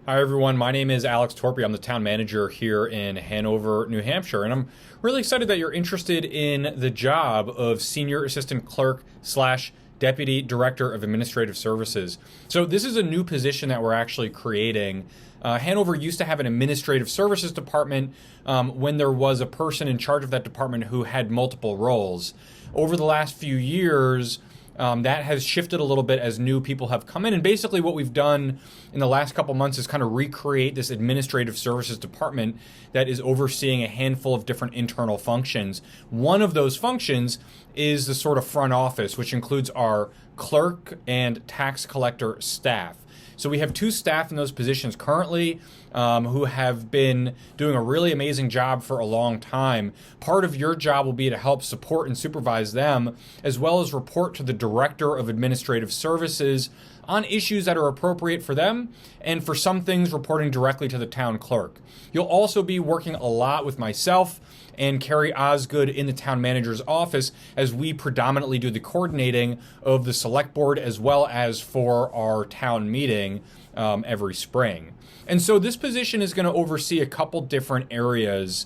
Hi, everyone. My name is Alex Torpey. I'm the town manager here in Hanover, New Hampshire, and I'm really excited that you're interested in the job of Senior Assistant Clerk slash Deputy Director of Administrative Services. So this is a new position that we're actually creating. Hanover used to have an administrative services department when there was a person in charge of that department who had multiple roles. Over the last few years, that has shifted a little bit as new people have come in. And basically what we've done in the last couple months is kind of recreate this administrative services department that is overseeing a handful of different internal functions. One of those functions is the sort of front office, which includes our clerk and tax collector staff. So we have two staff in those positions currently who have been doing a really amazing job for a long time. Part of your job will be to help support and supervise them, as well as report to the Director of Administrative Services on issues that are appropriate for them, and for some things reporting directly to the town clerk. You'll also be working a lot with myself and Carrie Osgood in the town manager's office as we predominantly do the coordinating of the select board as well as for our town meeting every spring. And so this position is going to oversee a couple different areas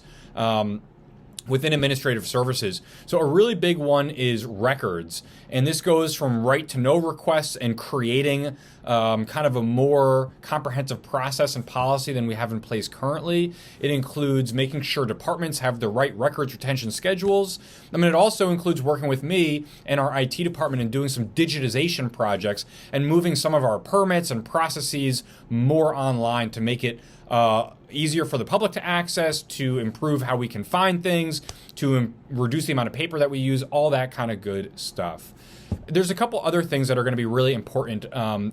within administrative services. So a really big one is records. And this goes from right to know requests and creating kind of a more comprehensive process and policy than we have in place currently. It includes making sure departments have the right records retention schedules. I mean, it also includes working with me and our IT department and doing some digitization projects and moving some of our permits and processes more online to make it easier for the public to access, to improve how we can find things, to reduce the amount of paper that we use, all that kind of good stuff. There's a couple other things that are going to be really important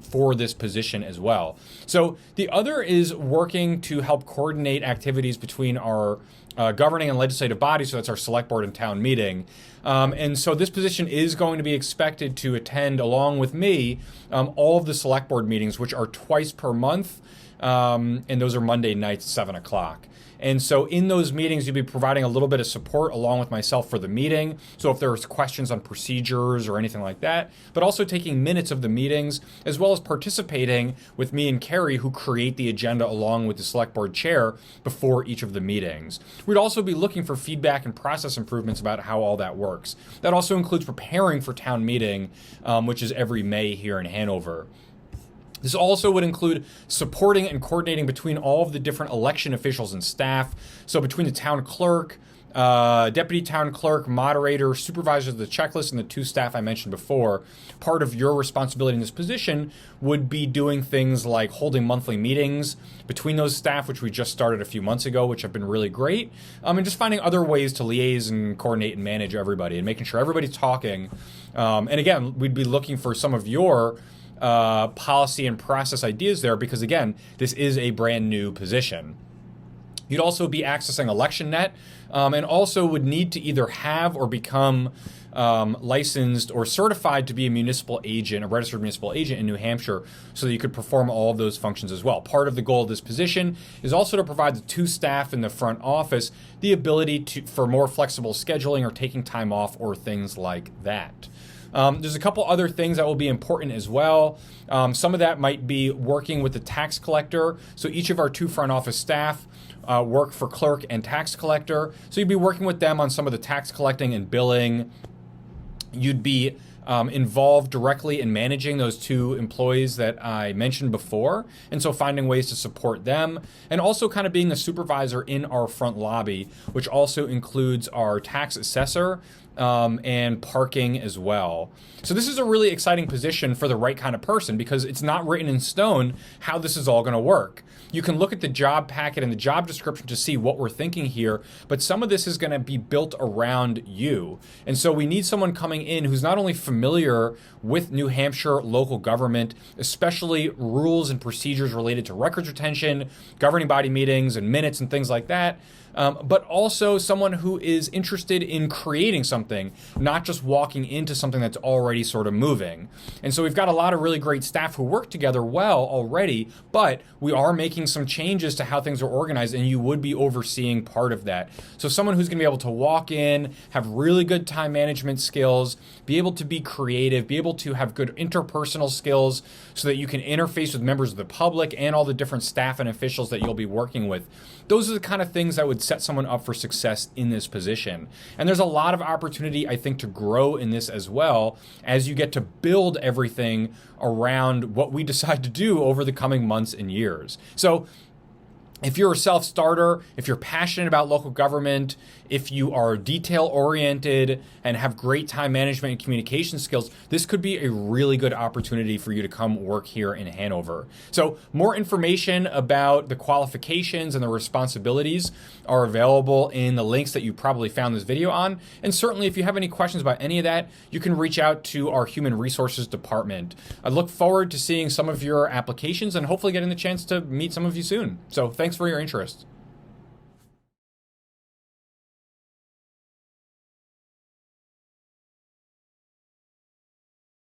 for this position as well. So the other is working to help coordinate activities between our governing and legislative bodies, so that's our select board and town meeting. And so this position is going to be expected to attend, along with me, all of the select board meetings, which are twice per month. And those are Monday nights, 7 o'clock. And so in those meetings, you'll be providing a little bit of support along with myself for the meeting. So if there's questions on procedures or anything like that, but also taking minutes of the meetings, as well as participating with me and Carrie, who create the agenda along with the select board chair before each of the meetings. We'd also be looking for feedback and process improvements about how all that works. That also includes preparing for town meeting, which is every May here in Hanover. This also would include supporting and coordinating between all of the different election officials and staff. So between the town clerk, deputy town clerk, moderator, supervisor of the checklist, and the two staff I mentioned before. Part of your responsibility in this position would be doing things like holding monthly meetings between those staff, which we just started a few months ago, which have been really great, and just finding other ways to liaise and coordinate and manage everybody and making sure everybody's talking. And again, we'd be looking for some of your policy and process ideas there, because again, this is a brand new position. You'd also be accessing ElectionNet, and also would need to either have or become licensed or certified to be a municipal agent, a registered municipal agent in New Hampshire, so that you could perform all of those functions as well. Part of the goal of this position is also to provide the two staff in the front office the ability for more flexible scheduling or taking time off or things like that. There's a couple other things that will be important as well. Some of that might be working with the tax collector. So each of our two front office staff work for clerk and tax collector. So you'd be working with them on some of the tax collecting and billing. You'd be involved directly in managing those two employees that I mentioned before, and so finding ways to support them, and also kind of being a supervisor in our front lobby, which also includes our tax assessor and parking as well. So this is a really exciting position for the right kind of person, because it's not written in stone how this is all going to work. You can look at the job packet and the job description to see what we're thinking here, but some of this is going to be built around you. And so we need someone coming in who's not only familiar with New Hampshire local government, especially rules and procedures related to records retention, governing body meetings and minutes and things like that, but also someone who is interested in creating something something, not just walking into something that's already sort of moving. And so we've got a lot of really great staff who work together well already, but we are making some changes to how things are organized, and you would be overseeing part of that. So someone who's going to be able to walk in, have really good time management skills, be able to be creative, be able to have good interpersonal skills so that you can interface with members of the public and all the different staff and officials that you'll be working with. Those are the kind of things that would set someone up for success in this position. And there's a lot of opportunity, I think, to grow in this as well as you get to build everything around what we decide to do over the coming months and years. So if you're a self-starter, if you're passionate about local government, if you are detail-oriented and have great time management and communication skills, this could be a really good opportunity for you to come work here in Hanover. So more information about the qualifications and the responsibilities are available in the links that you probably found this video on. And certainly if you have any questions about any of that, you can reach out to our Human Resources Department. I look forward to seeing some of your applications and hopefully getting the chance to meet some of you soon. So thanks for your interest.